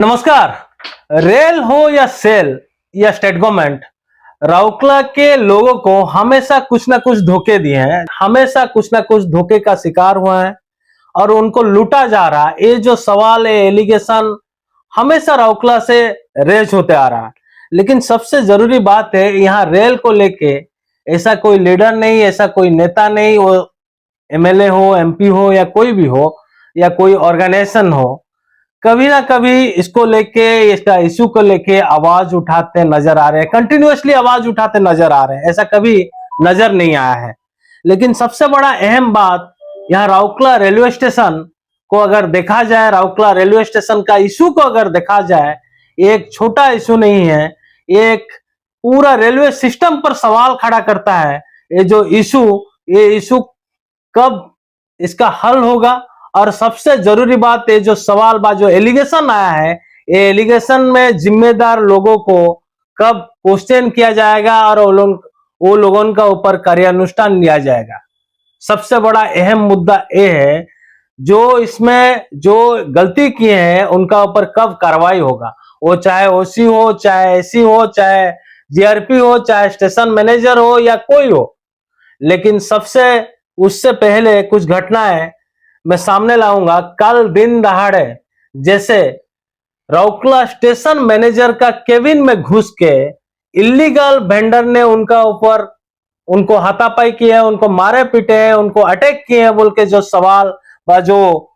नमस्कार। रेल हो या सेल या स्टेट गवर्नमेंट, राउरकेला के लोगों को हमेशा कुछ ना कुछ धोखे दिए हैं, हमेशा कुछ ना कुछ धोखे का शिकार हुए हैं और उनको लूटा जा रहा है। ये जो सवाल है, एलिगेशन हमेशा राउरकेला से रेज होते आ रहा है। लेकिन सबसे जरूरी बात है, यहाँ रेल को लेके ऐसा कोई लीडर नहीं, ऐसा कोई नेता नहीं, वो एमएलए हो, एमपी हो या कोई भी हो या कोई ऑर्गेनाइजेशन हो, कभी ना कभी इसको लेके, इसका इश्यू को लेके आवाज उठाते नजर आ रहे हैं, कंटिन्यूअसली आवाज उठाते नजर आ रहे हैं। ऐसा कभी नजर नहीं आया है। लेकिन सबसे बड़ा अहम बात, यहाँ राउरकेला रेलवे स्टेशन को अगर देखा जाए, राउरकेला रेलवे स्टेशन का इशू को अगर देखा जाए, ये एक छोटा इशू नहीं है, ये एक पूरा रेलवे सिस्टम पर सवाल खड़ा करता है। ये इशू कब इसका हल होगा, और सबसे जरूरी बात, ये जो सवाल जो एलिगेशन आया है, ये एलिगेशन में जिम्मेदार लोगों को कब क्वेश्चन किया जाएगा और वो लोगों का ऊपर कार्यानुष्ठान लिया जाएगा। सबसे बड़ा अहम मुद्दा ये है, जो इसमें जो गलती किए हैं उनका ऊपर कब कार्रवाई होगा। वो चाहे ओसी हो, चाहे एसी हो, चाहे जीआरपी हो, चाहे स्टेशन मैनेजर हो या कोई हो। लेकिन उससे पहले कुछ घटनाएं मैं सामने लाऊंगा। कल दिन दहाड़े जैसे राउरकेला स्टेशन मैनेजर का केबिन में घुस के इलीगल वेंडर ने उनको हाथापाई किए हैं, उनको मारे पीटे हैं, उनको अटैक किए हैं बोल के जो सवाल जो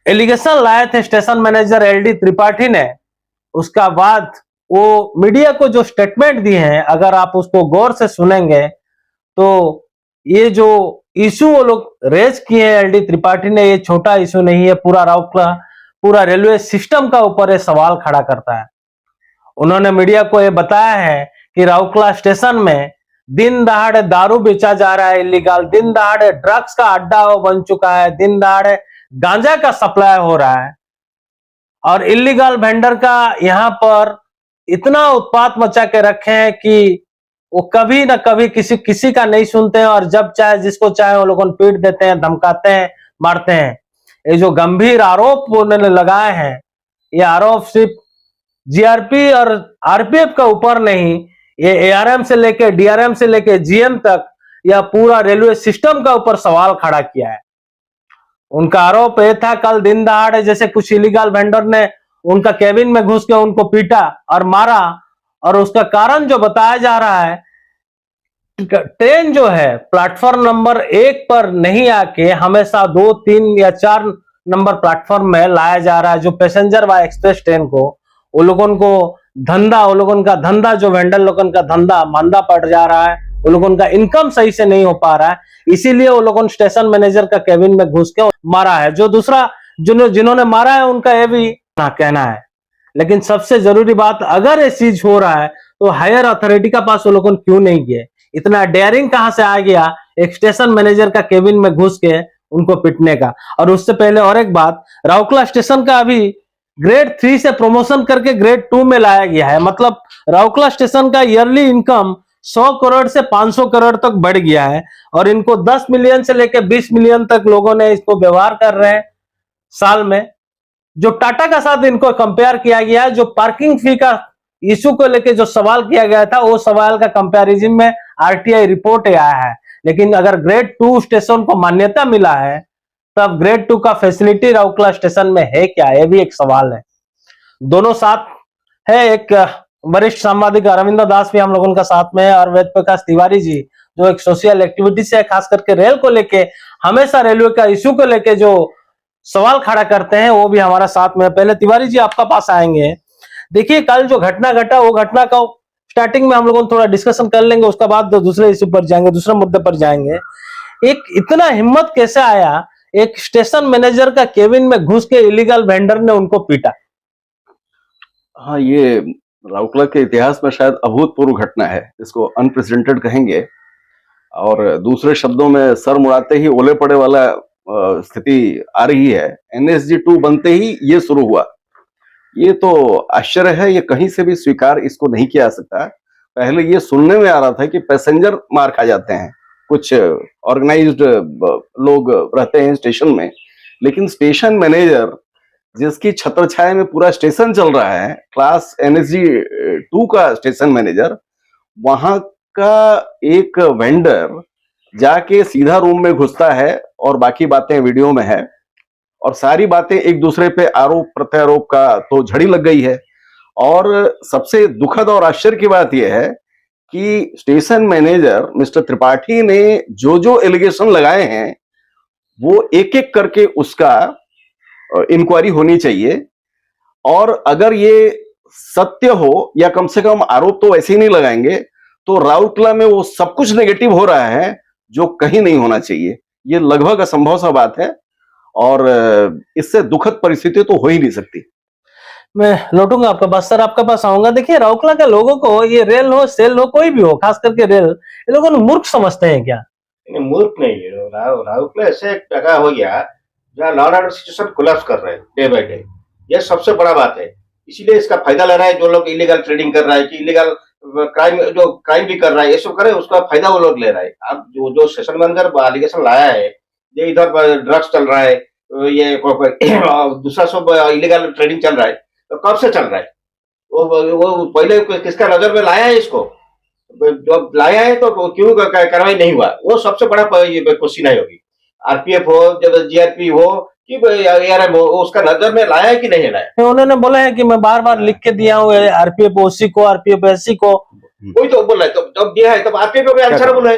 एलिगेशन लाए थे स्टेशन मैनेजर एलडी त्रिपाठी ने, उसका बाद वो मीडिया को जो स्टेटमेंट दिए हैं, अगर आप उसको गौर से सुनेंगे तो ये जो इशू वो लोग रेज किए हैं एलडी त्रिपाठी ने, ये छोटा इशू नहीं है। पूरा रेलवे सिस्टम का ऊपर ये सवाल खड़ा करता है। उन्होंने मीडिया को ये बताया है कि राउरकेला स्टेशन में दिन दहाड़े दारू बेचा जा रहा है इलीगल, दिन दहाड़े ड्रग्स का अड्डा बन चुका है, दिन दहाड़े गांजा का सप्लाई हो रहा है और इलीगल वेंडर का यहाँ पर इतना उत्पात मचा के रखे हैं कि वो कभी ना कभी किसी का नहीं सुनते हैं और जब चाहे जिसको चाहे वो लोगों पीट देते हैं, धमकाते हैं, मारते हैं। ये जो गंभीर आरोप उन्होंने लगाए हैं, ये आरोप सिर्फ जीआरपी और आरपीएफ का ऊपर नहीं, ये एआरएम से लेके डीआरएम से लेके जीएम तक या पूरा रेलवे सिस्टम का ऊपर सवाल खड़ा किया है। उनका आरोप यह था, कल दिन दहाड़े जैसे कुछ इलीगल वेंडर ने उनका केबिन में घुस के उनको पीटा और मारा, और उसका कारण जो बताया जा रहा है, ट्रेन जो है प्लेटफॉर्म नंबर 1 पर नहीं आके हमेशा 2, 3 या 4 नंबर प्लेटफॉर्म में लाया जा रहा है। जो पैसेंजर व एक्सप्रेस ट्रेन को वो लोगों का धंधा जो वेंडर लोगों का धंधा मंदा पड़ जा रहा है, वो लोगों का इनकम सही से नहीं हो पा रहा है, इसीलिए वो लोगों स्टेशन मैनेजर का केबिन में घुस के मारा है। जो दूसरा जिन्होंने मारा है उनका ये भी कहना है। लेकिन सबसे जरूरी बात, अगर ये चीज हो रहा है तो हायर अथॉरिटी का पास वो लोगों क्यों नहीं गए? इतना डेयरिंग कहां से आ गया एक स्टेशन मैनेजर का केबिन में घुस के उनको पिटने का? और उससे पहले और एक बात, राउरकेला स्टेशन का अभी ग्रेड 3 से प्रमोशन करके ग्रेड 2 में लाया गया है। मतलब राउरकेला स्टेशन का ईयरली इनकम 100 करोड़ से 500 करोड़ तक बढ़ गया है और इनको 10 मिलियन से लेकर 20 मिलियन तक लोगों ने इसको व्यवहार कर रहे हैं साल में। जो टाटा का साथ इनको कंपेयर किया गया है, जो पार्किंग फी का इशू को लेकर जो सवाल किया गया था, वो सवाल का कंपैरिजन में आरटीआई रिपोर्ट आया है। लेकिन अगर ग्रेड 2 स्टेशन को मान्यता मिला है, तब ग्रेड 2 का फैसिलिटी राउरकेला स्टेशन में है क्या? यह भी एक सवाल है। दोनों साथ है, एक वरिष्ठ सांबादिक अरविंद दास भी हम लोगों का साथ में है और वेद प्रकाश तिवारी जी जो एक सोशल एक्टिविटी से खास करके रेल को लेके, हमेशा रेलवे का इशू को लेके जो सवाल खड़ा करते हैं, वो भी हमारा साथ में। पहले तिवारी जी आपका पास आएंगे। देखिए, कल जो घटना घटा, वो घटना का स्टार्टिंग में हम लोगों थोड़ा डिस्कशन कर लेंगे, उसके बाद दूसरे इशू पर जाएंगे, दूसरे मुद्दे पर जाएंगे। एक इतना हिम्मत कैसे आया एक स्टेशन मैनेजर का केबिन में घुस के इलीगल वेंडर ने उनको पीटा? हाँ, ये राउरकेला के इतिहास में शायद अभूतपूर्व घटना है, इसको अनप्रेसिडेंटेड कहेंगे। और दूसरे शब्दों में सर मुड़ाते ही ओले पड़े वाला स्थिति आ रही है। एनएसजी 2 बनते ही ये शुरू हुआ। ये तो आश्चर्य है, ये कहीं से भी स्वीकार इसको नहीं किया जा सकता। पहले ये सुनने में आ रहा था कि पैसेंजर मार खा जाते हैं, कुछ ऑर्गेनाइज्ड लोग रहते हैं स्टेशन में, लेकिन स्टेशन मैनेजर जिसकी छत्रछाया में पूरा स्टेशन चल रहा है, क्लास NSG 2 का स्टेशन मैनेजर, वहां का एक वेंडर जाके सीधा रूम में घुसता है और बाकी बातें वीडियो में है, और सारी बातें एक दूसरे पे आरोप प्रत्यारोप का तो झड़ी लग गई है। और सबसे दुखद और आश्चर्य की बात यह है कि स्टेशन मैनेजर मिस्टर त्रिपाठी ने जो जो एलिगेशन लगाए हैं वो एक एक करके उसका इंक्वायरी होनी चाहिए, और अगर ये सत्य हो, या कम से कम आरोप तो ऐसे ही नहीं लगाएंगे, तो राउरकेला में वो सब कुछ नेगेटिव हो रहा है जो कहीं नहीं होना चाहिए। ये लगभग असंभव सा बात है, और इससे दुखद परिस्थिति तो हो ही नहीं सकती। मैं लौटूंगा आपके पास सर, आपके पास आऊंगा। देखिए राउरकेला के लोगों को ये रेल हो सेल हो कोई भी हो, खास करके रेल, ये लोगों ने मूर्ख समझते हैं क्या? नहीं, मूर्ख नहीं है। राउरकेला ऐसे एक जगह हो गया जहाँ law and order situation collapse कर रहे हैं डे बाय डे। ये सबसे बड़ा बात है, इसीलिए इसका फायदा ले रहा है जो लोग इलीगल ट्रेडिंग कर रहा है, कि इलीगल क्राइम, जो क्राइम भी कर रहा है, ये सब करे, उसका फायदा वो लोग ले रहा है। अब जो सेशन मैनेजर एलिगेशन लाया है, ये इधर ड्रग्स चल रहा है, ये दूसरा सब इलीगल ट्रेडिंग चल रहा है, तो कब से चल रहा है? वो पहले किसका नजर में लाया है इसको? जब लाया है तो क्यों कार्रवाई नहीं हुआ? वो सबसे बड़ा क्वेश्चन है। होगी आरपीएफ हो, जब जीआरपी हो, कि ARM हो, उसका नजर में लाया है कि नहीं लाया? उन्होंने बोला है कि मैं बार बार लिख के दिया हूँ आरपीएफ ओसी को, आरपीएफ एससी को। वही तो बोल रहा है, जब दिया है तब आरपीएफ भी आंसरेबल है।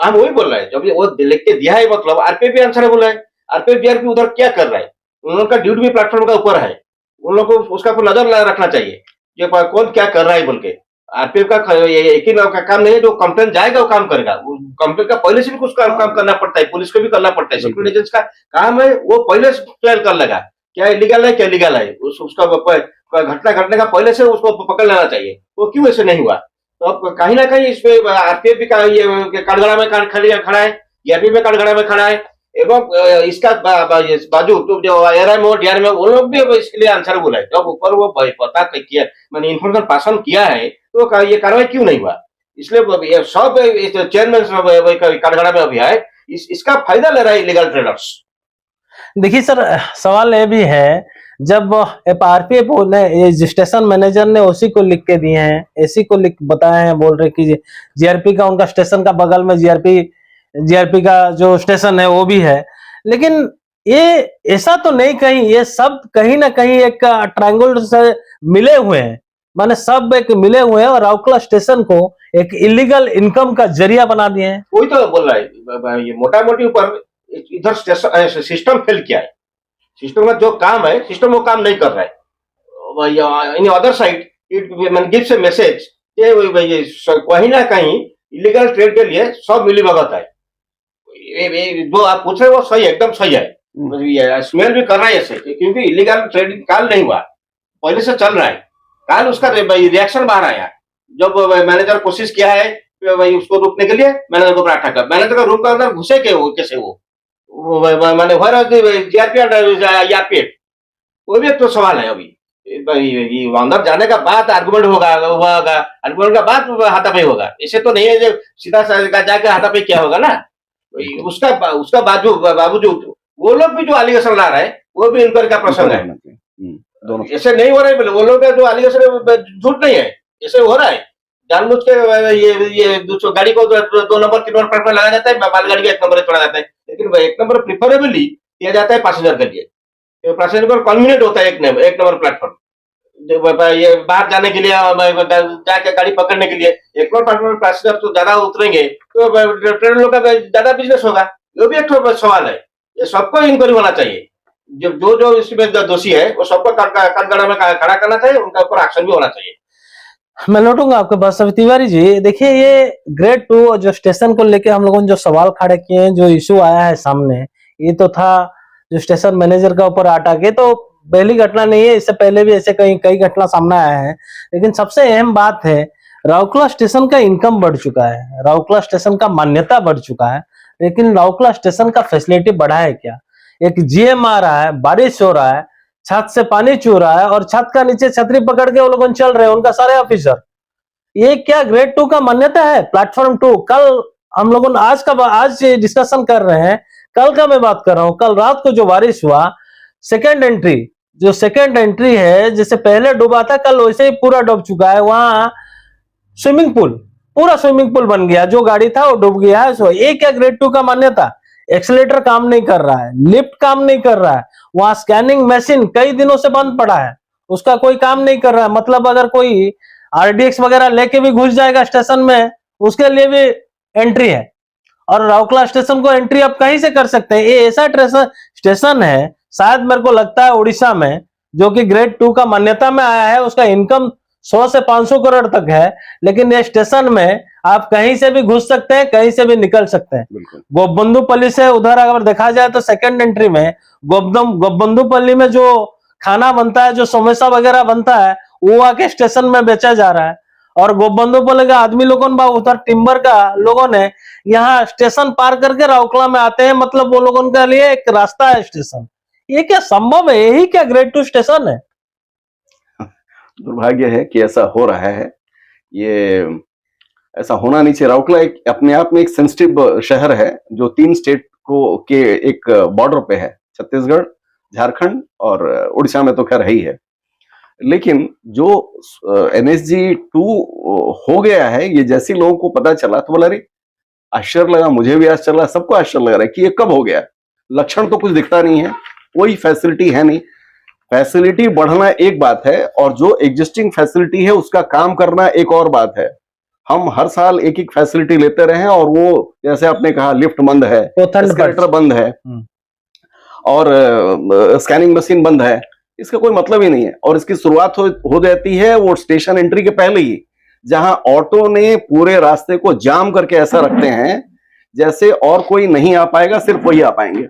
हम वही बोल रहे हैं, जब वो लिख के दिया है मतलब आरपीएफ भी आंसरेबल है। आरपीएफ जीआरपी उधर क्या कर रहा है? उन लोगों का ड्यूटी भी प्लेटफॉर्म का ऊपर है, उन लोगों को उसका नजर रखना चाहिए ये कौन क्या कर रहा है बोल के। आरपीएफ का एक ही का काम नहीं है, जो कंप्लेन जाएगा वो काम करेगा। कंप्लेन का पहले से भी कुछ काम करना पड़ता है, पुलिस को भी करना पड़ता है, सिक्योरिटी एजेंसी का काम है वो पहले से प्लान कर लेगा क्या इलीगल है क्या लीगल है। उसका घटना घटने का पहले से उसको पकड़ लेना चाहिए। वो क्यों ऐसे नहीं हुआ? तो अब कहीं ना कहीं इसमें आरपीएफ भी कटघरा में खड़ा है, जीआरपी में कटघरा में खड़ा है, एवं इसका बाजू जो ARM और DRM वो लोग भी इसके लिए आंसरेबल है। जब ऊपर वो पता किया, मैंने इन्फॉर्मेशन पास ऑन किया है, तो ये कार्रवाई क्यों नहीं हुआ? इसलिए ये सब चेयरमैन कटघरा में अभी है, इसका फायदा ले रहा है इलीगल ट्रेडर्स। देखिए सर, सवाल ये भी है, जब आरपीएफ ने स्टेशन मैनेजर ने ओसी को लिख के दिए हैं, एसी को लिख बताए हैं, बोल रहे कि जीआरपी का उनका स्टेशन का बगल में जीआरपी का जो स्टेशन है वो भी है, लेकिन ये ऐसा तो नहीं, कहीं ये सब कहीं ना कहीं एक ट्रायंगल से मिले हुए हैं, माने सब एक मिले हुए हैं और राउरकेला स्टेशन को एक इलीगल इनकम का जरिया बना दिए हैं। वही तो बोल रहा है, ये मोटा मोटी ऊपर इधर सिस्टम फेल किया है। सिस्टम का जो काम है, सिस्टम वो काम नहीं कर रहा है। In other side it gives A message कहीं ना कहीं इलीगल ट्रेड के लिए सब मिलीभगत है। जो आप पूछ रहे हो वो सही, एकदम सही है। स्मेल भी कर रहा है ऐसे, क्योंकि इलीगल ट्रेडिंग काल नहीं हुआ, पहले से चल रहा है। काल उसका रिएक्शन बाहर आया जब मैनेजर कोशिश किया है भाई उसको रोकने के लिए। मैनेजर को बैठा कर, मैनेजर का रूम के अंदर घुसे के वो कैसे मैंने जीआरपी, वो भी एक तो सवाल है। अभी अंदर जाने का बाद आर्गुमेंट होगा, आर्गुमेंट का बाद हाथापाई होगा। ऐसे तो नहीं है जो सीधा जाके हाथापाई किया होगा ना। उसका बावजूद वो लोग भी जो एलिगेशन ला रहे हैं वो भी इंक्वायरी का प्रश्न है। ऐसे नहीं हो रहा है, वो लोग का जो एलिगेशन झूठ नहीं है, ऐसे हो रहा है जानबूझ के। ये दूसरी गाड़ी को 2 नंबर 3 नंबर प्लेटफॉर्म लगाया जाता है, मालगाड़ी का 1 नंबर छोड़ा जाता है, लेकिन 1 नंबर प्रिफरेबली दिया जाता है पैसेंजर के लिए। पैसेंजर को कन्वीनियंट होता है 1 नंबर प्लेटफॉर्म, ये बाहर जाने के लिए, जाके गाड़ी पकड़ने के लिए 1 नंबर प्लेटफॉर्म पैसेंजर तो ज्यादा उतरेंगे तो ट्रेन लोग का ज्यादा बिजनेस होगा। ये भी एक सवाल है, ये सबको इंक्वायरी होना चाहिए। जो इसमें दोषी है वो सबको कटघरा में खड़ा करना चाहिए, उनका ऊपर एक्शन भी होना चाहिए। मैं लौटूंगा आपके पास। अभी तिवारी जी, देखिए ये ग्रेड 2 जो स्टेशन को लेके हम लोगों ने जो सवाल खड़े किए हैं, जो इशू आया है सामने, ये तो था जो स्टेशन मैनेजर का ऊपर अटैक है, तो पहली घटना नहीं है, इससे पहले भी ऐसे कई घटना सामने आया है। लेकिन सबसे अहम बात है, राउरकेला स्टेशन का इनकम बढ़ चुका है, राउरकेला स्टेशन का मान्यता बढ़ चुका है, लेकिन राउरकेला स्टेशन का फैसिलिटी बढ़ा है क्या? एक जीएम आ रहा है, बारिश हो रहा है, छत से पानी चू रहा है और छत का नीचे छतरी पकड़ के वो लोग चल रहे हैं, उनका सारे ऑफिसर। ये क्या ग्रेड 2 का मान्यता है? प्लेटफॉर्म 2 कल हम लोगों ने आज डिस्कशन कर रहे हैं, कल का मैं बात कर रहा हूं। कल रात को जो बारिश हुआ, सेकेंड एंट्री जो सेकंड एंट्री है, जैसे पहले डूबा था, कल वैसे ही पूरा डूब चुका है। वहां स्विमिंग पूल, पूरा स्विमिंग पूल बन गया, जो गाड़ी था वो डूब गया है। सो ये क्या ग्रेड 2 का मान्यता? एक्सीलेटर काम नहीं कर रहा है, लिफ्ट काम नहीं कर रहा है, वहां स्कैनिंग मशीन कई दिनों से बंद पड़ा है, उसका कोई काम नहीं कर रहा है। मतलब अगर कोई आरडीएक्स वगैरह लेके भी घुस जाएगा स्टेशन में, उसके लिए भी एंट्री है। और राउरकेला स्टेशन को एंट्री आप कहीं से कर सकते हैं। ये ऐसा स्टेशन है, शायद मेरे को लगता है उड़ीसा में, जो कि ग्रेड 2 का मान्यता में आया है। उसका इनकम 100 से 500 करोड़ तक है, लेकिन ये स्टेशन में आप कहीं से भी घुस सकते हैं, कहीं से भी निकल सकते हैं। गोपबंधुपल्ली से उधर अगर देखा जाए तो सेकंड एंट्री में गोपबंधुपल्ली में जो खाना बनता है, जो समोसा वगैरह बनता है, वो आके स्टेशन में बेचा जा रहा है। और गोपबंधुपल्ली का आदमी लोगों ने, उधर टिम्बर का लोगों ने यहाँ स्टेशन पार करके राउरकेला में आते हैं। मतलब वो लोगों के लिए एक रास्ता है स्टेशन। ये क्या संभव है? यही क्या ग्रेड 2 स्टेशन है? दुर्भाग्य है कि ऐसा हो रहा है। ये ऐसा होना नहीं चाहिए। राउरकेला एक अपने आप में एक सेंसिटिव शहर है, जो 3 स्टेट को के एक बॉर्डर पे है, छत्तीसगढ़, झारखंड और उड़ीसा में तो खैर है ही है। लेकिन जो NSG 2 हो गया है, ये जैसे लोगों को पता चला तो बोला, अरे आश्चर्य लगा, मुझे भी आश्चर्य लगा, सबको आश्चर्य लग रहा है कि ये कब हो गया। लक्षण तो कुछ दिखता नहीं है, कोई फैसिलिटी है नहीं। फैसिलिटी बढ़ना एक बात है, और जो एग्जिस्टिंग फैसिलिटी है उसका काम करना एक और बात है। हम हर साल एक एक फैसिलिटी लेते रहे, और वो जैसे आपने कहा, लिफ्ट बंद है, एस्केलेटर बंद है, और स्कैनिंग मशीन बंद है, इसका कोई मतलब ही नहीं है। और इसकी शुरुआत हो जाती है वो स्टेशन एंट्री के पहले ही, जहां ऑटो ने पूरे रास्ते को जाम करके ऐसा रखते हैं जैसे और कोई नहीं आ पाएगा, सिर्फ वही आ पाएंगे।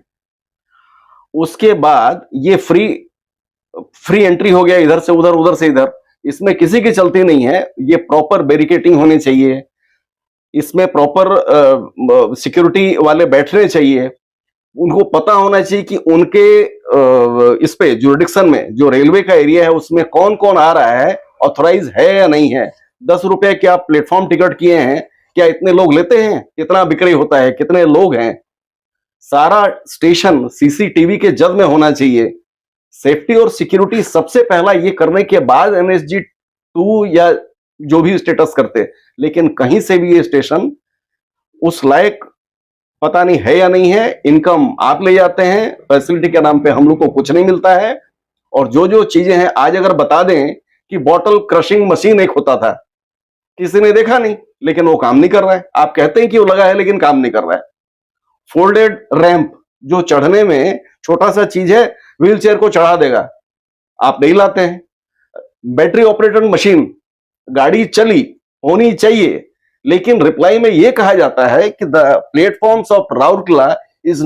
उसके बाद ये फ्री एंट्री हो गया, इधर से उधर, उधर से इधर। इसमें किसी की चलती नहीं है। ये प्रॉपर बैरिकेटिंग होनी चाहिए, इसमें प्रॉपर सिक्योरिटी वाले बैठने चाहिए। उनको पता होना चाहिए कि उनके इस पे जुरिडिक्शन में जो रेलवे का एरिया है उसमें कौन कौन आ रहा है, ऑथराइज है या नहीं है। 10 रुपए के आप प्लेटफॉर्म टिकट किए हैं, क्या इतने लोग लेते हैं? कितना बिक्री होता है, कितने लोग हैं? सारा स्टेशन सीसीटीवी के जद में होना चाहिए। सेफ्टी और सिक्योरिटी सबसे पहला, ये करने के बाद NSG 2 या जो भी स्टेटस करते। लेकिन कहीं से भी ये स्टेशन उस लायक पता नहीं है या नहीं है। इनकम आप ले जाते हैं, फैसिलिटी के नाम पे हम लोग को कुछ नहीं मिलता है। और जो जो चीजें हैं, आज अगर बता दें कि बॉटल क्रशिंग मशीन एक होता था, किसी ने देखा नहीं, लेकिन वो काम नहीं कर रहा है। आप कहते हैं कि वो लगा है, लेकिन काम नहीं कर रहा है। फोल्डेड रैंप, जो चढ़ने में छोटा सा चीज है, व्हील चेयर को चढ़ा देगा, आप नहीं लाते हैं। बैटरी ऑपरेटेड मशीन, गाड़ी चली होनी चाहिए, लेकिन रिप्लाई में यह कहा जाता है कि the platforms of Rourkela is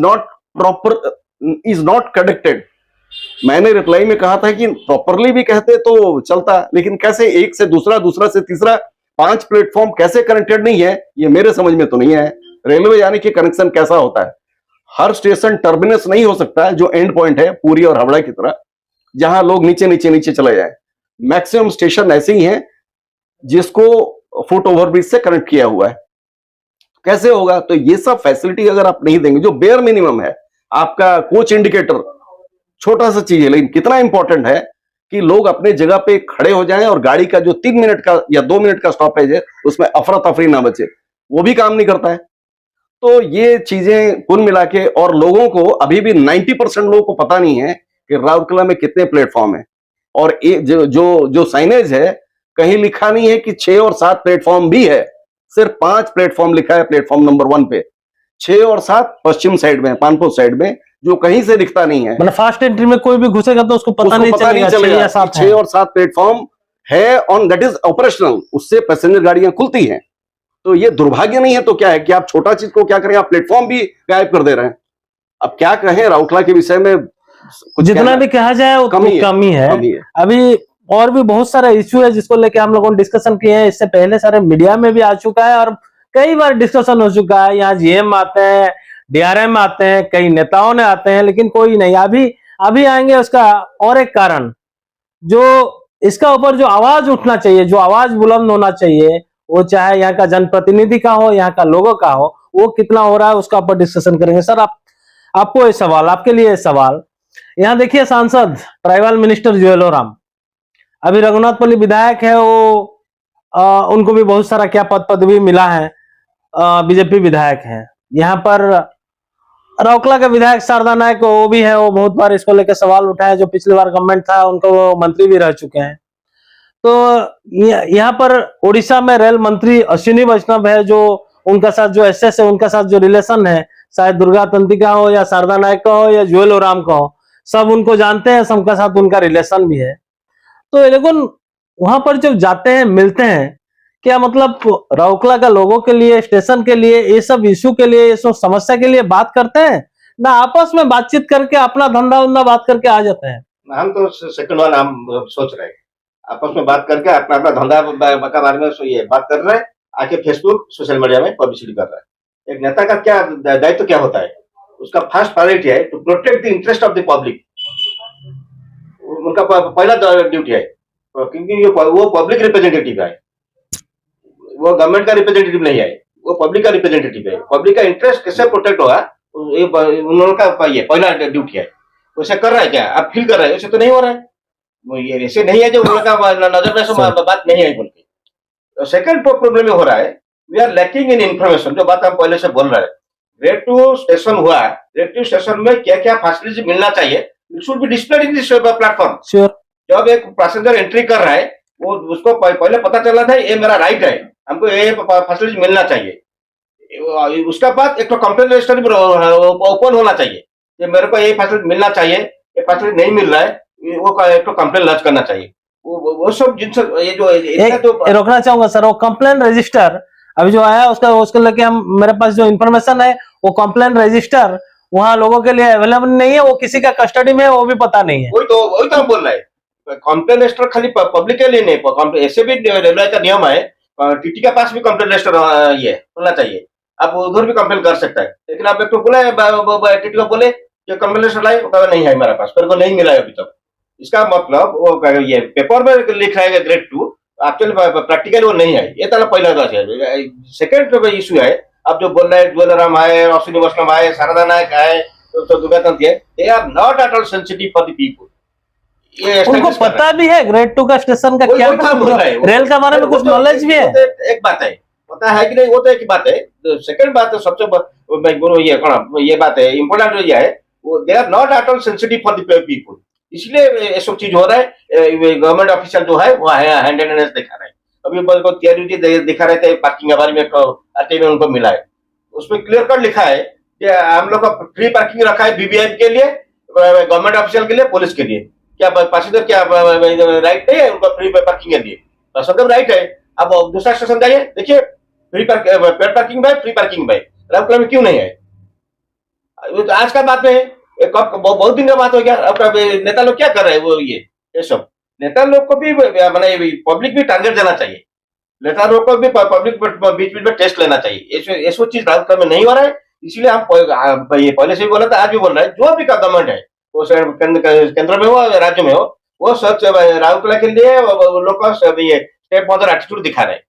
not connected. मैंने रिप्लाई में कहा था कि प्रॉपरली भी कहते तो चलता, लेकिन कैसे एक से दूसरा, दूसरा से तीसरा, 5 प्लेटफॉर्म कैसे कनेक्टेड नहीं है, ये मेरे समझ में तो नहीं है। रेलवे यानी कि कनेक्शन कैसा होता है? हर स्टेशन टर्मिनस नहीं हो सकता है, जो एंड पॉइंट है पूरी और हावड़ा की तरह, जहां लोग नीचे नीचे नीचे चले जाए। मैक्सिमम स्टेशन ऐसे ही हैं जिसको फुट ओवरब्रिज से कनेक्ट किया हुआ है। कैसे होगा? तो ये सब फैसिलिटी अगर आप नहीं देंगे, जो बेयर मिनिमम है, आपका कोच इंडिकेटर छोटा सा चीज है, लेकिन कितना इंपॉर्टेंट है कि लोग अपने जगह पे खड़े हो जाएं, और गाड़ी का जो 3 मिनट का या 2 मिनट का स्टॉपेज है, उसमें अफरा तफरी ना बचे, वो भी काम नहीं करता है। तो ये चीजें कुल मिला के, और लोगों को अभी भी 90% लोगों को पता नहीं है कि राउरकेला में कितने प्लेटफॉर्म है। और जो साइनेज है, कहीं लिखा नहीं है कि 6 और 7 प्लेटफॉर्म भी है, सिर्फ 5 प्लेटफॉर्म लिखा है प्लेटफॉर्म नंबर 1 पे। 6 और 7 पश्चिम साइड में, पानपुर साइड में, जो कहीं से दिखता नहीं है। मतलब फास्ट एंट्री में कोई भी घुसेगा तो उसको पता नहीं चलेगा 6 और 7 प्लेटफॉर्म है, ऑन दैट इज ऑपरेशनल, उससे पैसेंजर गाड़ियां खुलती हैं। तो ये दुर्भाग्य नहीं है तो क्या है कि आप छोटा चीज को क्या करें, आप प्लेटफॉर्म भी गायब कर दे रहे हैं। अब क्या कहें राउरकेला के विषय में, जितना भी कहा जाए उतनी कमी है। अभी और भी बहुत सारा इश्यू है जिसको लेके हम लोगों ने डिस्कशन किए हैं, इससे पहले सारे मीडिया में भी आ चुका है और कई बार डिस्कशन हो चुका है। यहाँ GM आते हैं, DRM आते हैं, कई नेताओं ने आते हैं, लेकिन कोई नहीं। अभी आएंगे उसका और एक कारण, जो इसका ऊपर जो आवाज उठना चाहिए, जो आवाज बुलंद होना चाहिए, वो चाहे यहाँ का जनप्रतिनिधि का हो, यहाँ का लोगों का हो, वो कितना हो रहा है उसका ऊपर डिस्कशन करेंगे। सर आपको ये सवाल, आपके लिए सवाल, यहाँ देखिए सांसद ट्राइबल मिनिस्टर जुएल ओराम, अभी रघुनाथपल्ली विधायक है वो, उनको भी बहुत सारा क्या पद पदवी मिला है, बीजेपी विधायक है। यहाँ पर रौकला के विधायक शारदा नायक वो भी है, वो बहुत बार इसको लेकर सवाल उठाए, जो पिछली बार गवर्नमेंट था उनको वो मंत्री भी रह चुके हैं। तो यहाँ पर उड़ीसा में रेल मंत्री अश्विनी वैष्णव है, जो उनका साथ जो एसएस है उनका साथ जो रिलेशन है, शायद दुर्गा तंती का हो या शारदा नायक का हो या जुएल ओराम का हो, सब उनको जानते हैं, सबका साथ उनका रिलेशन भी है। तो लेकिन वहां पर जब जाते हैं मिलते हैं, क्या मतलब रौकला का लोगों के लिए, स्टेशन के लिए, ये सब इश्यू के लिए, ये सब समस्या के लिए बात करते हैं ना, आपस में बातचीत करके अपना धंधा उंधा बात करके आ जाते हैं। हम तो सेकंड वाला हम सोच रहे हैं, आपस में बात करके अपना अपना धंधा के बारे में ये बात कर रहे हैं, आके फेसबुक सोशल मीडिया में पब्लिसिटी कर रहा है। एक नेता का क्या दायित्व क्या होता है, उसका फर्स्ट प्रायोरिटी है to protect the interest of the public, उनका पहला ड्यूटी है, क्योंकि वो पब्लिक रिप्रेजेंटेटिव है, वो गवर्नमेंट का रिप्रेजेंटेटिव नहीं है, वो पब्लिक का रिप्रेजेंटेटिव है। पब्लिक का इंटरेस्ट कैसे प्रोटेक्ट होगा, उनका ये पहला ड्यूटी है। वैसे कर रहा है क्या, आप फील कर रहे हैं, वैसे तो नहीं हो रहा है, वो ये ऐसे नहीं है जो उनका नजर में से बात नहीं है बोल के। सेकंड प्रॉब्लम ये हो रहा है, we are lacking in information, जो बात हम पहले से बोल रहे हैं। ग्रेड 2 स्टेशन हुआ, ग्रेड 2 स्टेशन में क्या क्या फैसिलिटी मिलना चाहिए, it should be displayed in this platform. Sure, जब एक पैसेंजर एंट्री कर रहा है, वो उसको पहले पता चलना था ये मेरा राइट है, हमको ये फैसिलिटी मिलना चाहिए। उसके बाद एक तो कंप्लेंट रजिस्टर भी ओपन होना चाहिए कि मेरे को ये फैसिलिटी मिलना चाहिए, ये फैसिलिटी नहीं मिल रहा है, वो एक तो कंप्लेंट लॉन्च करना चाहिए। वो सब जिनसे ये जो रोकना चाहूंगा सर, वो कंप्लेंट रजिस्टर अभी जो आया उसको लेके हम, मेरे पास जो इन्फॉर्मेशन है, वो कंप्लेंट रजिस्टर वहाँ लोगों के लिए अवेलेबल नहीं है, वो किसी का कस्टडी में है, वो भी पता नहीं है। वही तो हम बोल रहे हैं, कंप्लेंट रजिस्टर खाली पब्लिक के लिए नहीं, ऐसे भी रेलवे का नियम है, टीटी के पास भी कंप्लेंट रजिस्टर ये होना चाहिए, आप उधर भी कंप्लेंट कर सकता है। लेकिन आप एक तो बोले टीटी को बोले कि कंप्लेंट रजिस्टर लाए, वो नहीं है मेरे पास, मेरे को नहीं मिला है अभी तक। इसका मतलब वो ये पेपर में लिख रहा है ग्रेड 2, एक्चुअल प्रैक्टिकल वो नहीं है, ये तो पहला बात है। सेकंड इशू है, आप जो बोल रहे हैं जुएल ओराम है, अश्विनी वैष्णव है, शारदा नायक है, तो दुर्गा तंती है, they are not at all sensitive for the people. उनको पता भी है ग्रेड 2 का स्टेशन का क्या, रेल का बारे में कुछ नॉलेज भी है। एक बात है, पता है कि नहीं, वो तो एक बात है। सेकंड बात सबसे ये बात है इम्पोर्टेंट ये है, they are not at all sensitive for the people, इसलिए ये सब चीज हो रहा है। गवर्नमेंट ऑफिशियल जो है वो हैंड एंड दिखा रहे हैं। अभी तैयारी दिखा रहे थे पार्किंग के बारे में, में उनको मिला है, उसमें क्लियर कट लिखा है कि हम लोग का फ्री पार्किंग रखा है बीबीएम के लिए, गवर्नमेंट ऑफिशियल के लिए, पुलिस के लिए। क्या पैसेंजर क्या राइट नहीं है उनका फ्री पार्किंग के लिए? पैसेंजर राइट है। अब दूसरा स्टेशन जाइए, देखिए free paid parking bay, free parking bay, Rourkela में क्यों नहीं है? आज का बात में बहुत दिन का बात हो गया। अब नेता लोग क्या कर रहे हैं, वो ये सब नेता लोग को भी मैंने पब्लिक भी टारगेट देना चाहिए, नेता लोग को भी पब्लिक बीच बीच में टेस्ट लेना चाहिए। ऐसा चीज राउरकेला में नहीं हो रहा है, इसलिए हम ये पहले से भी बोला था, आज भी बोल रहे हैं, जो भी का गवर्नमेंट है, वो केंद्र में हो राज्य में हो, वो सच राउरकेला के लिए लोग का ये स्टेप मदर एटीट्यूड दिखा रहे हैं।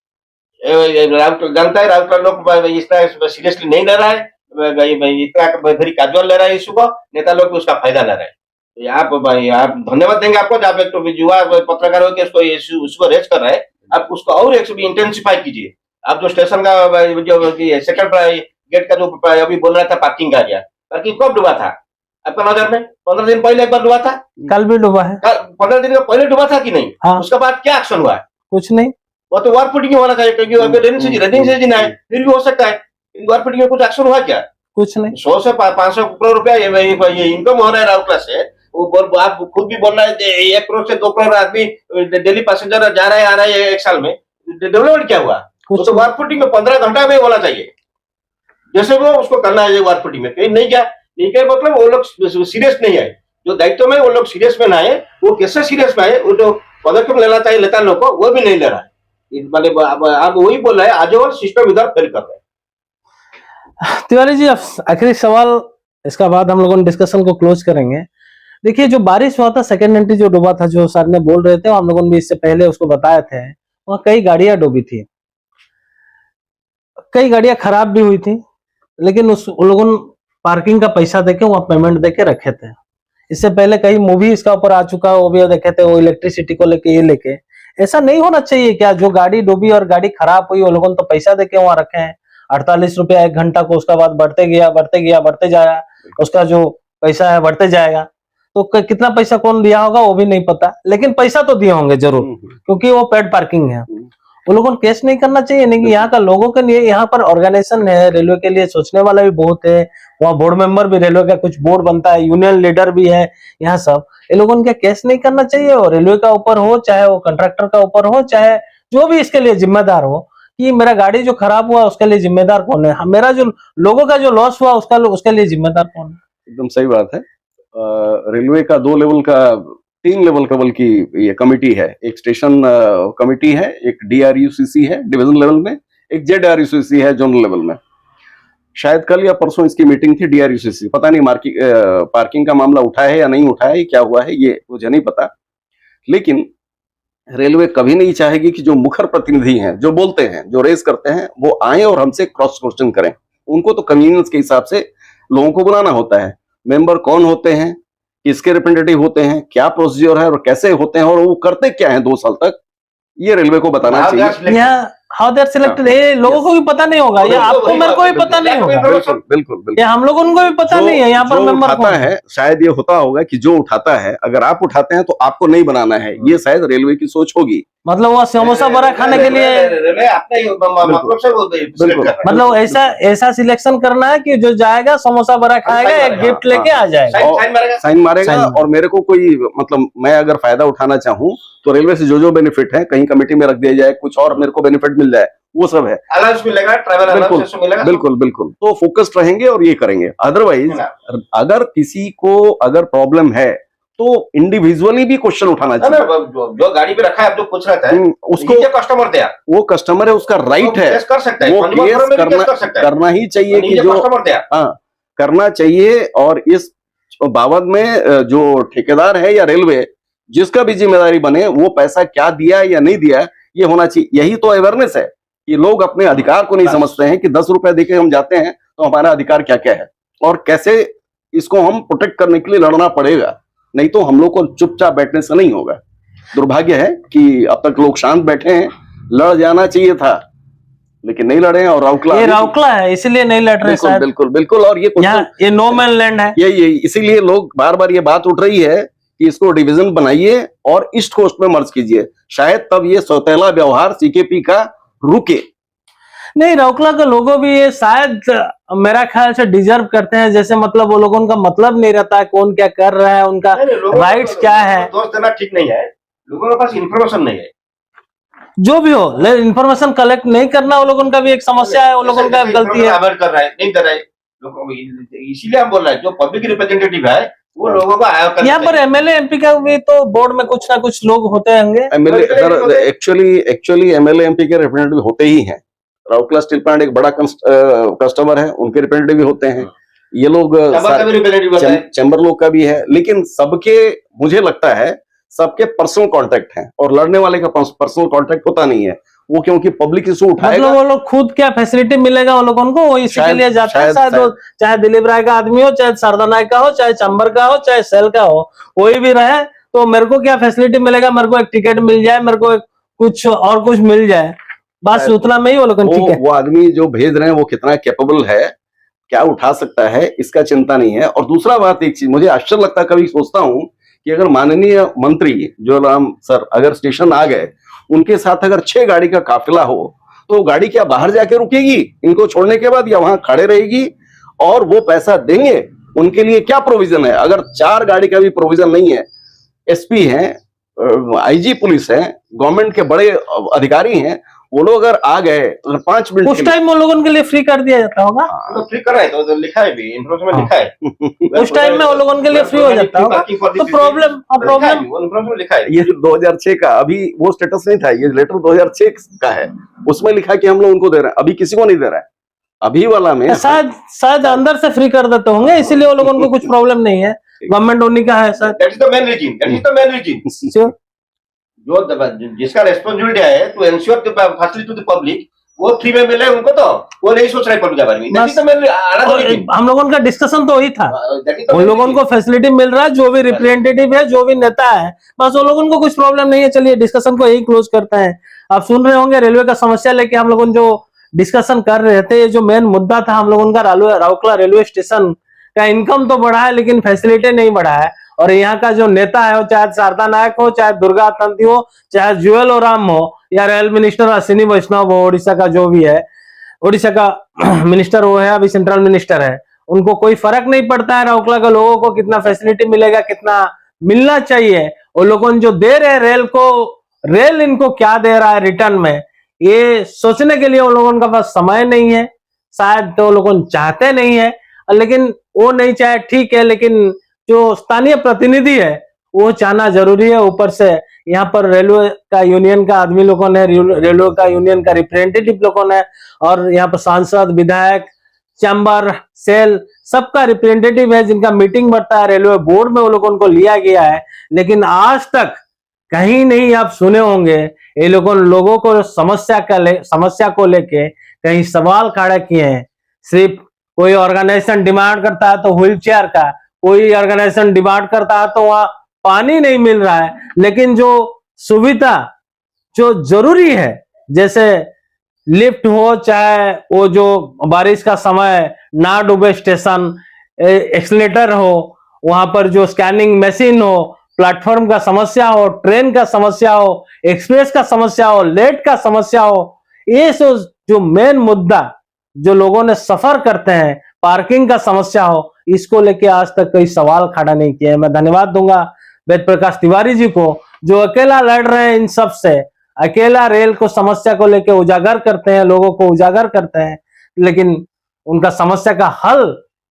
जानता है राउरकेला लोग इस तरह सीरियसली नहीं ले रहा है, इतना भरी काजल ले रहा है इशू को, नेता लोग भी उसका फायदा ले रहे हैं। आप धन्यवाद देंगे आपको, जब एक तो युवा पत्रकार हो के उसको रेज कर रहे हैं, आप उसको और एक इंटेंसिफाई कीजिए। आप जो स्टेशन का जो सेकंड गेट का जो अभी बोल रहा था पार्किंग का गया, पार्किंग कब डूबा था आपका नजर में? 15 दिन पहले एक बार डूबा था, कल भी डूबा है। 15 दिन पहले डूबा था कि नहीं? हाँ। उसके बाद क्या एक्शन हुआ? कुछ नहीं। वो तो वार पुटिंग होना चाहिए, क्योंकि अभी रेनिंग सीजन है, फिर भी हो सकता है। वार पुटिंग में कुछ एक्शन हुआ क्या? कुछ नहीं। 100 से 500 करोड़ रुपया ये इनकम हो रहा है राउरकेला से। वो आप खुद भी बोल रहे हैं 1 करोड़ से 2 करोड़ आदमी डेली पैसेंजर जा रहे आ रहे हैं एक साल में, डेवलपमेंट क्या हुआ? वो तो वार पुटिंग में 15 घंटा में होना चाहिए, जैसे वो उसको करना है वार पुटिंग में। कहीं नहीं क्या मतलब वो लोग सीरियस नहीं है, जो दायित्व में वो लोग सीरियस में ना है। वो कैसे सीरियस में है, वो जो पदक्षेप लेना चाहिए नेता लोग को, वो भी नहीं ले रहा है। आप वही बोल रहे हैं, आज और सिस्टम इधर फेल कर रहे हैं। तिवारी जी, आखिरी सवाल, इसका बाद हम लोगों ने डिस्कशन को क्लोज करेंगे। देखिए, जो बारिश हुआ था, सेकेंड एंट्री जो डूबा था, जो सर ने बोल रहे थे, हम लोगों ने भी इससे पहले उसको बताया थे, वहां कई गाड़ियां डूबी थी, कई गाड़ियां खराब भी हुई थी, लेकिन उन लोगों ने पार्किंग का पैसा देके वहां पेमेंट देके रखे थे। इससे पहले कई मूवी इसका ऊपर आ चुका है, वो भी देखे थे, वो इलेक्ट्रिसिटी को लेके, ये लेके। ऐसा नहीं होना चाहिए क्या? जो गाड़ी डूबी और गाड़ी खराब हुई, वो लोगों ने तो पैसा देके वहां रखे हैं 48 रुपया 1 घंटा को, उसका बाद बढ़ते गया बढ़ते जाएगा, उसका जो पैसा है बढ़ते जाएगा। तो कितना पैसा कौन दिया होगा वो भी नहीं पता, लेकिन पैसा तो दिए होंगे जरूर, क्योंकि वो पेड पार्किंग है। वो लोगों को केस नहीं करना चाहिए। नहीं कि यहाँ का लोगों के लिए, यहाँ पर ऑर्गेनाइजेशन है, रेलवे के लिए सोचने वाला भी बहुत है, वहाँ बोर्ड मेंबर भी, रेलवे का कुछ बोर्ड बनता है, यूनियन लीडर भी है, यहाँ सब। ये लोगों को केस नहीं करना चाहिए, और रेलवे का ऊपर हो, चाहे वो कंट्रैक्टर का ऊपर हो, चाहे जो भी इसके लिए जिम्मेदार हो, कि मेरा गाड़ी जो खराब हुआ उसके लिए जिम्मेदार कौन है, मेरा जो लोगों का जो लॉस हुआ उसके लिए जिम्मेदार कौन है। एकदम सही बात है। रेलवे का 2 लेवल का, 3 लेवल का बल्कि ये कमेटी है। एक स्टेशन कमेटी है, एक DRUCC है डिवीजन लेवल में, एक ZRUCC है जोनल लेवल में। शायद कल या परसों इसकी मीटिंग थी DRUCC, पता नहीं पार्किंग का मामला उठा है या नहीं उठा है, क्या हुआ है ये मुझे नहीं पता। लेकिन रेलवे कभी नहीं चाहेगी कि जो मुखर प्रतिनिधि हैं, जो बोलते हैं, जो रेस करते हैं, वो आए और हमसे क्रॉस क्वेश्चन करें। उनको तो कन्वीनियंस के हिसाब से लोगों को बुलाना होता है। मेंबर कौन होते हैं, किसके रिप्रेजेंटेटिव होते हैं, क्या प्रोसीजर है और कैसे होते हैं, और वो करते क्या है 2 साल तक, ये रेलवे को बताना चाहिए। हाउ दे आर सिलेक्टेड, ये लोगों को भी पता नहीं होगा, ये आपको मेरे को भी पता नहीं होगा, बिल्कुल बिल्कुल, ये हम लोगों को भी पता नहीं है। यहाँ पर मेंबर उठाता है, शायद ये होता होगा कि जो उठाता है, अगर आप उठाते हैं तो आपको नहीं बनाना है, ये शायद रेलवे की सोच होगी। मतलब वो समोसा बड़ा खाने के लिए, मतलब ऐसा सिलेक्शन करना है कि जो जाएगा समोसा बड़ा खाएगा, एक गिफ्ट लेके आ जाएगा, साइन मारेगा। और मेरे को कोई, मतलब मैं अगर फायदा उठाना चाहूँ तो रेलवे से जो बेनिफिट है कहीं कमेटी में रख दिया जाए, कुछ और मेरे को बेनिफिट मिल जाए, वो सब है, अलाउंस मिलेगा, ट्रैवल अलाउंस मिलेगा, बिल्कुल। तो फोकस्ड रहेंगे और ये करेंगे। अदरवाइज अगर किसी को अगर प्रॉब्लम है तो इंडिविजुअली भी क्वेश्चन उठाना चाहिए। जो गाड़ी पे रखा है, आप जो पूछ रहा था, उसको कस्टमर दे, वो कस्टमर है, उसका राइट है, कर सकता है, वो केस करना ही चाहिए कि जो करना चाहिए। और इस बाबत में जो ठेकेदार है या रेलवे, जिसका भी जिम्मेदारी बने, वो पैसा क्या दिया या नहीं दिया, ये होना चाहिए। यही तो अवेयरनेस है कि लोग अपने अधिकार को नहीं समझते हैं कि 10 रुपए देके हम जाते हैं तो हमारा अधिकार क्या क्या है और कैसे इसको हम प्रोटेक्ट करने के लिए लड़ना पड़ेगा। नहीं तो हम लोग को चुपचाप बैठने से नहीं होगा। दुर्भाग्य है कि अब तक लोग शांत बैठे हैं, लड़ जाना चाहिए था लेकिन नहीं लड़े। और राउकला है इसलिए नहीं लड़ रहे। बिल्कुल। और ये नो मैन लैंड है, ये इसीलिए लोग बार बार ये बात उठ रही है कि इसको डिवीजन बनाइए और ईस्ट कोस्ट में मर्ज कीजिए, शायद तब ये सौतेला व्यवहार CKP का रुके। नहीं, राउरकेला के लोगों भी ये शायद मेरा ख्याल से डिजर्व करते हैं, जैसे मतलब वो लोगों का मतलब नहीं रहता है कौन क्या कर रहा है, उनका राइट्स क्या है। दोस्त देना ठीक नहीं है, लोगों के पास इन्फॉर्मेशन नहीं है, जो भी हो, लेकिन इन्फॉर्मेशन कलेक्ट नहीं करना वो लोगों का भी एक समस्या है, वो लोगों का गलती है, अवॉइड कर रहा है, नहीं कर रहा है। इसीलिए हम बोल रहे हैं जो पब्लिक रिप्रेजेंटेटिव है वो लोगों को यहाँ पर MLA MP का भी तो बोर्ड में कुछ ना कुछ लोग होते होंगे। एक्चुअली MLA MP के रिप्रेजेंटेटिव होते ही हैं। राउरकेला स्टील प्लांट एक बड़ा कस्टमर है, उनके रिप्रेजेंटेटिव भी होते हैं। ये लोग चैम्बर लोग का भी है, लेकिन सबके मुझे लगता है सबके पर्सनल कांटेक्ट हैं और लड़ने वाले का पर्सनल कांटेक्ट होता नहीं है। वो क्योंकि पब्लिक इशू उठाएगा, मतलब वो लोग खुद क्या फैसिलिटी मिलेगा वो लोगों को, वो इसी के लिए जाते हैं। चाहे दिलीप राय का आदमी हो, चाहे शारदा नायक का हो, चाहे चैम्बर का हो, चाहे सेल का हो, कोई भी रहे तो मेरे को क्या फैसिलिटी मिलेगा, मेरे को एक टिकट मिल जाए, मेरे को कुछ और कुछ मिल जाए, बस उतना में ही वो लोग ठीक है। वो आदमी जो भेज रहे हैं वो कितना कैपेबल है, क्या उठा सकता है, इसका चिंता नहीं है। और दूसरा बात, एक चीज मुझे आश्चर्य लगता है, कभी सोचता हूँ कि अगर माननीय मंत्री जो राम सर अगर स्टेशन आ गए, उनके साथ अगर 6 गाड़ी का काफिला हो तो गाड़ी क्या बाहर जाके रुकेगी इनको छोड़ने के बाद, या वहां खड़े रहेगी और वो पैसा देंगे? उनके लिए क्या प्रोविजन है? अगर 4 गाड़ी का भी प्रोविजन नहीं है, SP हैं, IG पुलिस है, गवर्नमेंट के बड़े अधिकारी हैं, वो लोग अगर आ गए अगर 5 मिनट उस टाइम वो लोगों के लिए फ्री कर दिया जाता होगा। तो फ्री करा है, तो लिखा है भी, इन्फॉर्मेशन में लिखा है उस टाइम में वो लोगों के लिए फ्री हो जाता होगा। तो प्रॉब्लम लिखा है, ये 2006 का अभी वो स्टेटस नहीं था, ये लेटर 2006 का है, उसमें लिखा कि हम लोग उनको दे रहे हैं, अभी किसी को नहीं दे रहा है। अभी वाला में शायद अंदर से फ्री कर देते होंगे, इसीलिए वो लोगों को कुछ प्रॉब्लम नहीं है, गवर्नमेंट उन्हीं का है sir. That is the main reason, जो जिसका रेस्पॉन्सिबिलिटी है to ensure the facility to the public, वो फ्री में मिले उनको, तो वो नहीं सोच रहे पब्लिक के बारे में। बस। तो मैं आना तो नहीं। हम लोगों का डिस्कशन तो वही था, तो उन लोगों को फैसिलिटी मिल रहा है, जो भी रिप्रेजेंटेटिव है, जो भी नेता है, बस उन लोगों को कुछ प्रॉब्लम नहीं है। चलिए डिस्कशन को यही क्लोज करते हैं। आप सुन रहे होंगे रेलवे का समस्या लेके हम लोगों जो डिस्कशन कर रहे थे, जो मेन मुद्दा था हम लोगों का राउरकेला रेलवे स्टेशन का इनकम तो बढ़ा है लेकिन फैसिलिटी नहीं बढ़ा है। और यहाँ का जो नेता है, वो चाहे शारदा नायक हो, चाहे दुर्गा तंती हो, चाहे जुएल ओराम हो, या रेल मिनिस्टर अश्विनी वैष्णव हो, उड़ीसा का जो भी है, उड़ीसा का मिनिस्टर वो है, अभी सेंट्रल मिनिस्टर है, उनको कोई फर्क नहीं पड़ता है राउरकेला के लोगों को कितना फैसिलिटी मिलेगा, कितना मिलना चाहिए। वो लोगों जो दे रहे हैं रेल को, रेल इनको क्या दे रहा है रिटर्न में, ये सोचने के लिए उन लोगों का पास समय नहीं है, शायद तो लोग चाहते नहीं है। लेकिन वो नहीं चाहे ठीक है, लेकिन जो स्थानीय प्रतिनिधि है वो चाहना जरूरी है। ऊपर से यहाँ पर रेलवे का यूनियन का आदमी लोगों ने, रेलवे का यूनियन का रिप्रेजेंटेटिव लोगों ने, और यहाँ पर सांसद, विधायक, चैम्बर, सेल, सबका रिप्रेजेंटेटिव है जिनका मीटिंग बढ़ता है रेलवे बोर्ड में, वो लोगों को लिया गया है। लेकिन आज तक कहीं नहीं आप सुने होंगे ये लोगों को समस्या को लेके कहीं सवाल खड़े किए हैं। सिर्फ कोई ऑर्गेनाइजेशन डिमांड करता है तो व्हील चेयर का, कोई ऑर्गेनाइजेशन डिमांड करता है तो वहां पानी नहीं मिल रहा है। लेकिन जो सुविधा जो जरूरी है, जैसे लिफ्ट हो, चाहे वो जो बारिश का समय ना डूबे स्टेशन, एक्सीलेटर हो, वहां पर जो स्कैनिंग मशीन हो, प्लेटफॉर्म का समस्या हो, ट्रेन का समस्या हो, एक्सप्रेस का समस्या हो, लेट का समस्या हो, ये जो मेन मुद्दा जो लोगों ने सफर करते हैं, पार्किंग का समस्या हो, इसको लेके आज तक कोई सवाल खड़ा नहीं किया है। मैं धन्यवाद दूंगा वेद प्रकाश तिवारी जी को, जो अकेला लड़ रहे हैं इन सब से, अकेला रेल को समस्या को लेके उजागर करते हैं, लोगों को उजागर करते हैं, लेकिन उनका समस्या का हल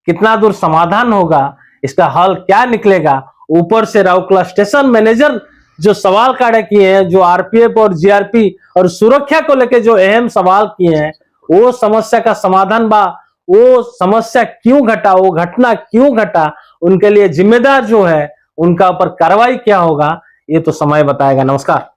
कितना दूर समाधान होगा, इसका हल क्या निकलेगा, ऊपर से राउरकेला स्टेशन मैनेजर जो सवाल खड़े किए हैं, जो आरपीएफ और जीआरपी और सुरक्षा को लेके जो अहम सवाल किए हैं, वो समस्या का समाधान बा, वो समस्या क्यों घटा, वो घटना क्यों घटा, उनके लिए जिम्मेदार जो है उनका ऊपर कार्रवाई क्या होगा, ये तो समय बताएगा। नमस्कार।